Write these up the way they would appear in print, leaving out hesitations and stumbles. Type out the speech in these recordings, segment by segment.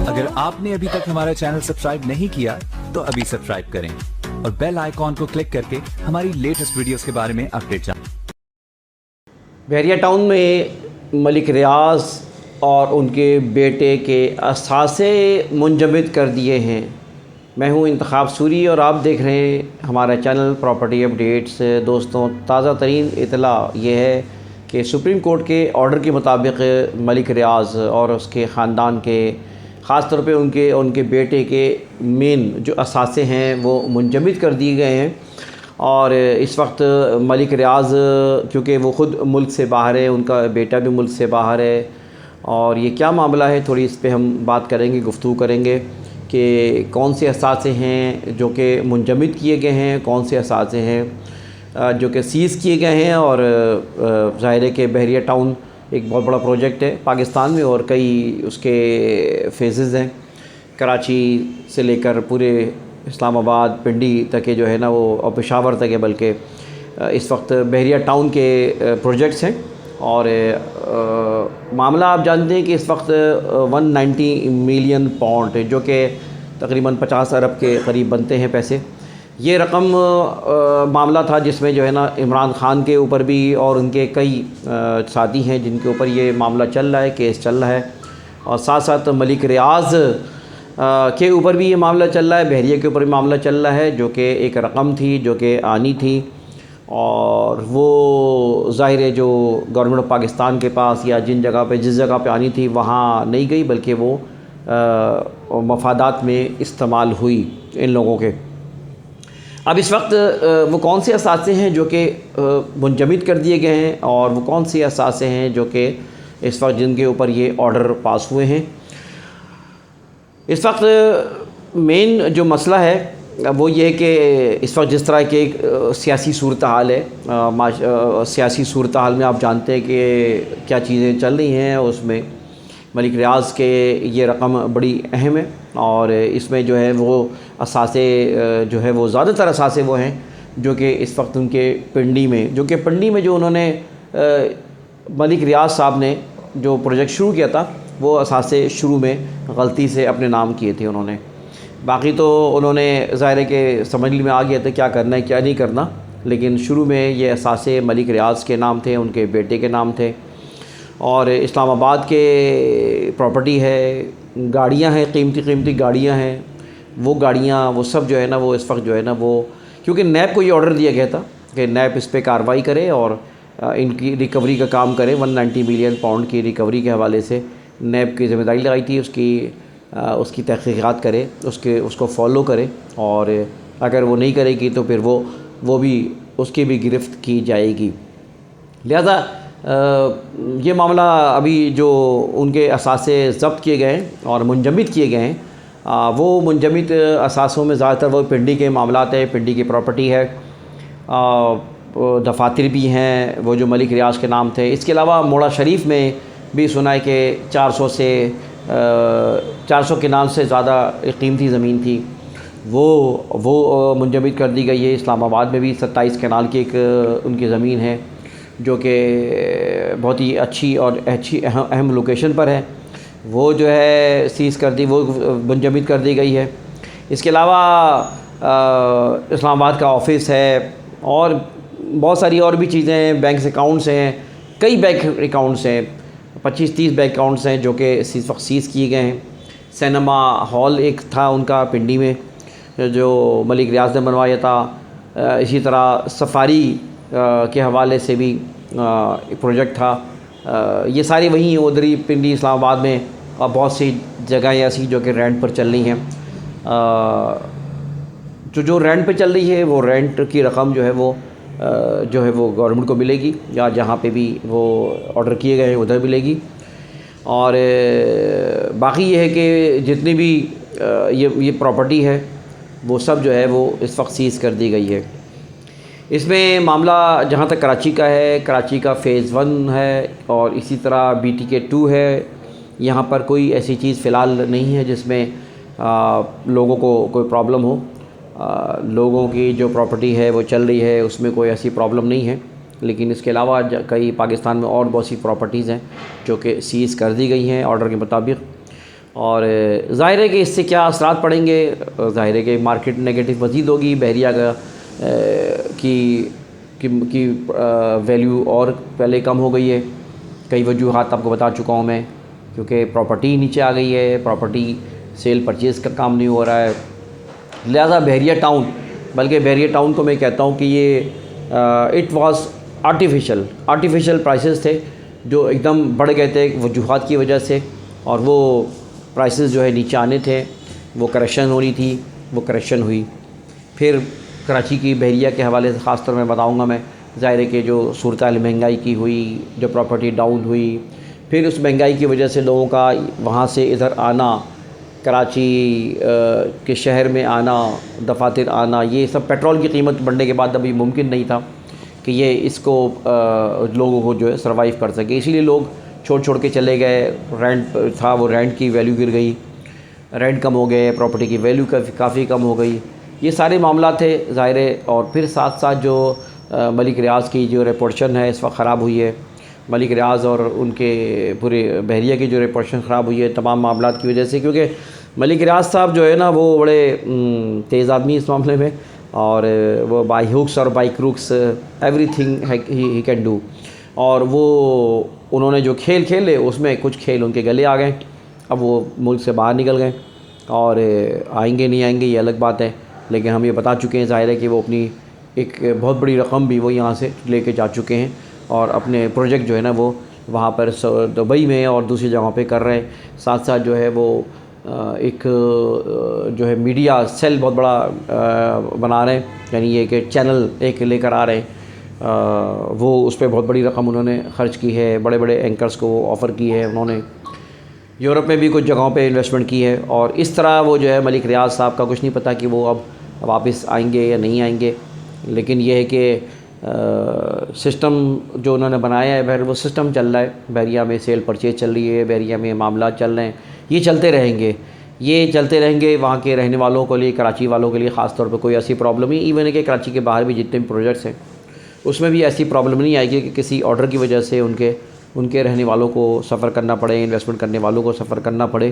अगर आपने अभी तक हमारा चैनल सब्सक्राइब नहीं किया तो अभी सब्सक्राइब करें और बेल आइकॉन को क्लिक करके हमारी लेटेस्ट वीडियोस के बारे में अपडेट जानें। बहरिया टाउन में मलिक रियाज और उनके बेटे के असासे मुंजमद कर दिए हैं। मैं हूं इंतखाब सूरी और आप देख रहे हैं हमारा चैनल प्रॉपर्टी अपडेट्स। दोस्तों, ताज़ा तरीन इतला ये है कि सुप्रीम कोर्ट के ऑर्डर के मुताबिक मलिक रियाज और उसके ख़ानदान के ख़ास तौर पे उनके बेटे के मेन जो असासे हैं वो मुंजमद कर दिए गए हैं। और इस वक्त मलिक रियाज क्योंकि वो ख़ुद मुल्क से बाहर है, उनका बेटा भी मुल्क से बाहर है, और ये क्या मामला है थोड़ी इस पे हम बात करेंगे, गुफ्तगू करेंगे कि कौन से असासे हैं जो कि मुंजमद किए गए हैं, कौन से असासे हैं जो कि सीज़ किए गए हैं। और ज़ाहिर है कि बहरिया टाउन एक बहुत बड़ा प्रोजेक्ट है पाकिस्तान में और कई उसके फेजेज़ हैं, कराची से लेकर पूरे इस्लामाबाद पिंडी तक के जो है ना वो, और पेशावर तक है, बल्कि इस वक्त बहरिया टाउन के प्रोजेक्ट्स हैं। और मामला आप जानते हैं कि इस वक्त 190 मिलियन पाउंड जो कि तकरीबन 50 अरब के करीब बनते हैं पैसे, ये रकम मामला था जिसमें जो है ना इमरान ख़ान के ऊपर भी और उनके कई साथी हैं जिनके ऊपर ये मामला चल रहा है, केस चल रहा है, और साथ साथ मलिक रियाज के ऊपर भी ये मामला चल रहा है, बहरिया के ऊपर भी मामला चल रहा है, जो कि एक रकम थी जो कि आनी थी और वो ज़ाहिर है जो गवर्नमेंट ऑफ पाकिस्तान के पास या जिस जगह पे आनी थी वहाँ नहीं गई, बल्कि वो मफादात में इस्तेमाल हुई इन लोगों के। अब इस वक्त वो कौन से असासे हैं जो कि मुंजमद कर दिए गए हैं और वो कौन से असासे हैं जो कि इस वक्त जिनके ऊपर ये ऑर्डर पास हुए हैं। इस वक्त मेन जो मसला है वो ये है कि इस वक्त जिस तरह के एक सियासी सूरत हाल है, सियासी सूरत हाल में आप जानते हैं कि क्या चीज़ें चल रही हैं, उसमें मलिक रियाज के ये रकम बड़ी अहम है। और इसमें जो है वो असासे जो है वो ज़्यादातर असासे वो हैं जो कि इस वक्त उनके पिंडी में जो उन्होंने मलिक रियाज साहब ने जो प्रोजेक्ट शुरू किया था वो असासे शुरू में गलती से अपने नाम किए थे उन्होंने। बाकी तो उन्होंने ज़ाहिर है कि समझ में आ गया था क्या करना है क्या नहीं करना, लेकिन शुरू में ये असासे मलिक रियाज के नाम थे, उनके बेटे के नाम थे। और इस्लामाबाद के प्रॉपर्टी है, गाड़ियां हैं, कीमती गाड़ियां हैं, वो गाड़ियां वो सब जो है ना वो इस वक्त जो है ना वो, क्योंकि नैब को ये ऑर्डर दिया गया था कि नैब इस पर कार्रवाई करे और इनकी रिकवरी का काम करे। 190 मिलियन पाउंड की रिकवरी के हवाले से नैब की ज़िम्मेदारी लगाई थी, उसकी तहक़ीक़ात करे, उसको फॉलो करे, और अगर वो नहीं करेगी तो फिर वो भी उसकी भी गिरफ़्त की जाएगी। लिहाजा ये मामला अभी जो उनके असासे ज़ब्त किए गए हैं और मुंजमद किए गए हैं, वो मुंजमद असासों में ज़्यादातर वो पिंडी के मामलात है, पिंडी की प्रॉपर्टी है, दफातर भी हैं वो जो मलिक रियाज के नाम थे। इसके अलावा मोड़ा शरीफ में भी सुना है कि 400 किनाल से ज़्यादा कीमती ज़मीन थी, वो मुंजमद कर दी गई है। इस्लामाबाद में भी 27 कनाल की एक उनकी ज़मीन है जो कि बहुत ही अच्छी और अहम लोकेशन पर है, वो जो है सीज़ कर दी, वो मुंजमद कर दी गई है। इसके अलावा इस्लामाबाद का ऑफ़िस है और बहुत सारी और भी चीज़ें हैं, बैंक अकाउंट्स हैं, कई बैंक अकाउंट्स हैं, 25-30 बैंक अकाउंट्स हैं जो कि इस वक्त सीज़ किए गए हैं। सिनेमा हॉल एक था उनका पिंडी में जो मलिक रियाज ने बनवाया था। इसी तरह सफारी के हवाले से भी एक प्रोजेक्ट था। ये सारी वहीं उधरी पिंडी इस्लामाबाद में और बहुत सी जगहें ऐसी जो कि रेंट पर चल रही हैं। जो रेंट पे चल रही है वो रेंट की रकम जो है वो गवर्नमेंट को मिलेगी, या जहाँ पे भी वो ऑर्डर किए गए हैं उधर मिलेगी। और बाकी ये है कि जितनी भी ये प्रॉपर्टी है वो सब जो है वो इस वक्त सीज़ कर दी गई है। इसमें मामला जहाँ तक कराची का है, कराची का फ़ेज़ 1 है और इसी तरह BTK 2 है। यहाँ पर कोई ऐसी चीज़ फ़िलहाल नहीं है जिसमें लोगों को कोई प्रॉब्लम हो। लोगों की जो प्रॉपर्टी है वो चल रही है, उसमें कोई ऐसी प्रॉब्लम नहीं है। लेकिन इसके अलावा कई पाकिस्तान में और बहुत सी प्रॉपर्टीज़ हैं जो कि सीज़ कर दी गई हैं ऑर्डर के मुताबिक। اور ظاہر ہے کہ اس سے کیا اثرات پڑیں گے. ظاہر ہے کہ مارکیٹ نگیٹو مزید ہوگی. بحریہ کا کی ویلیو اور پہلے کم ہو گئی ہے. کئی وجوہات آپ کو بتا چکا ہوں میں, کیونکہ پراپرٹی نیچے آ گئی ہے, پراپرٹی سیل پرچیز کا کام نہیں ہو رہا ہے. لہذا بحریہ ٹاؤن, بلکہ بحریہ ٹاؤن کو میں کہتا ہوں کہ یہ اٹ واز آرٹیفیشل پرائسز تھے جو ایک دم بڑھ گئے تھے وجوہات کی وجہ سے, اور وہ پرائسز جو ہے نیچے آنے تھے, وہ کریکشن ہونی تھی, وہ کریکشن ہوئی. پھر کراچی کی بحریہ کے حوالے سے خاص طور میں بتاؤں گا میں. ظاہر ہے کہ جو صورتحال مہنگائی کی ہوئی, جو پراپرٹی ڈاؤن ہوئی, پھر اس مہنگائی کی وجہ سے لوگوں کا وہاں سے ادھر آنا, کراچی کے شہر میں آنا, دفاتر آنا, یہ سب پیٹرول کی قیمت بڑھنے کے بعد ابھی ممکن نہیں تھا کہ یہ اس کو لوگوں کو جو ہے سروائیو کر سکے. اسی لیے لوگ چھوڑ کے چلے گئے. رینٹ تھا, وہ رینٹ کی ویلیو گر گئی, رینٹ کم ہو گئے, پراپرٹی کی ویلیو کافی کم ہو گئی. یہ سارے معاملات تھے ظاہر ہے. اور پھر ساتھ جو ملک ریاض کی جو ریپوٹیشن ہے اس وقت خراب ہوئی ہے. ملک ریاض اور ان کے پورے بحریہ کی جو ریپوٹیشن خراب ہوئی ہے تمام معاملات کی وجہ سے, کیونکہ ملک ریاض صاحب جو ہے نا وہ بڑے تیز آدمی اس معاملے میں, اور وہ بائی ہوکس اور by Crooks every thing he can do. اور وہ انہوں نے جو کھیل کھیلے اس میں کچھ کھیل ان کے گلے آ گئے. اب وہ ملک سے باہر نکل گئے, اور آئیں گے نہیں آئیں گے یہ الگ بات ہے, لیکن ہم یہ بتا چکے ہیں ظاہر ہے کہ وہ اپنی ایک بہت بڑی رقم بھی وہ یہاں سے لے کے جا چکے ہیں, اور اپنے پروجیکٹ جو ہے نا وہ وہاں پر دبئی میں اور دوسری جگہوں پہ کر رہے ہیں. ساتھ جو ہے وہ ایک جو ہے میڈیا سیل بہت بڑا بنا رہے ہیں, یعنی یہ کہ چینل ایک لے کر آ رہے ہیں. وہ اس پہ بہت بڑی رقم انہوں نے خرچ کی ہے, بڑے بڑے اینکرز کو آفر کی ہے انہوں نے. یورپ میں بھی کچھ جگہوں پہ انویسٹمنٹ کی ہے, اور اس طرح وہ جو ہے ملک ریاض صاحب کا کچھ نہیں پتہ کہ وہ اب واپس آئیں گے یا نہیں آئیں گے. لیکن یہ ہے کہ سسٹم جو انہوں نے بنایا ہے بہر وہ سسٹم چل رہا ہے. بحریہ میں سیل پرچیز چل رہی ہے, بحریہ میں معاملات چل رہے ہیں, یہ چلتے رہیں گے. وہاں کے رہنے والوں کے لیے, کراچی والوں کے لیے خاص طور پہ کوئی ایسی پرابلم نہیں. ایون ہے کہ کراچی کے باہر بھی جتنے بھی پروجیکٹس ہیں اس میں بھی ایسی پرابلم نہیں آئے گی کہ کسی آرڈر کی وجہ سے ان کے رہنے والوں کو سفر کرنا پڑے, انویسٹمنٹ کرنے والوں کو سفر کرنا پڑے.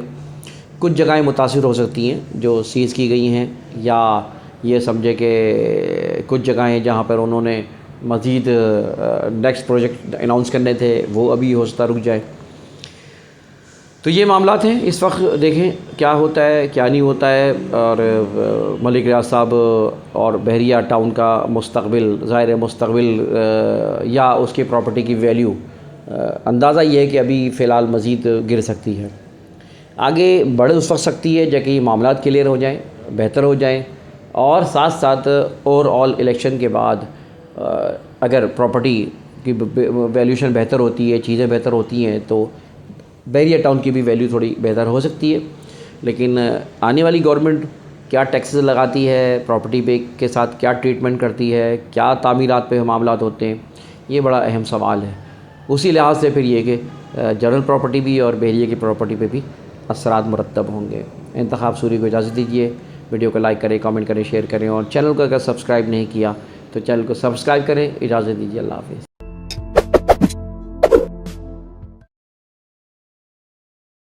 کچھ جگہیں متاثر ہو سکتی ہیں جو سیز کی گئی ہیں, یا یہ سمجھے کہ کچھ جگہیں جہاں پر انہوں نے مزید نیکسٹ پروجیکٹ اناؤنس کرنے تھے وہ ابھی ہو سکتا رک جائے. تو یہ معاملات ہیں. اس وقت دیکھیں کیا ہوتا ہے کیا نہیں ہوتا ہے, اور ملک ریاض صاحب اور بحریہ ٹاؤن کا مستقبل, ظاہر مستقبل یا اس کی پراپرٹی کی ویلیو اندازہ یہ ہے کہ ابھی فی الحال مزید گر سکتی ہے, آگے بڑھ اس وقت سکتی ہے جب کہ یہ معاملات کلیئر ہو جائیں, بہتر ہو جائیں. اور ساتھ اوور آل الیکشن کے بعد اگر پراپرٹی کی ویلیوشن بہتر ہوتی ہے, چیزیں بہتر ہوتی ہیں, تو بحریہ ٹاؤن کی بھی ویلیو تھوڑی بہتر ہو سکتی ہے. لیکن آنے والی گورنمنٹ کیا ٹیکسز لگاتی ہے, پراپرٹی پہ کے ساتھ کیا ٹریٹمنٹ کرتی ہے, کیا تعمیرات پہ معاملات ہوتے ہیں, یہ بڑا اہم سوال ہے. اسی لحاظ سے پھر یہ کہ جنرل پراپرٹی بھی اور بحریہ کی پراپرٹی پہ بھی اثرات مرتب ہوں گے. انتخاب سوری کو اجازت دیجیے. ویڈیو کو لائک کریں, کامنٹ کریں, شیئر کریں, اور چینل کو اگر سبسکرائب نہیں کیا تو چینل کو سبسکرائب کریں. اجازت دیجیے. اللہ حافظ.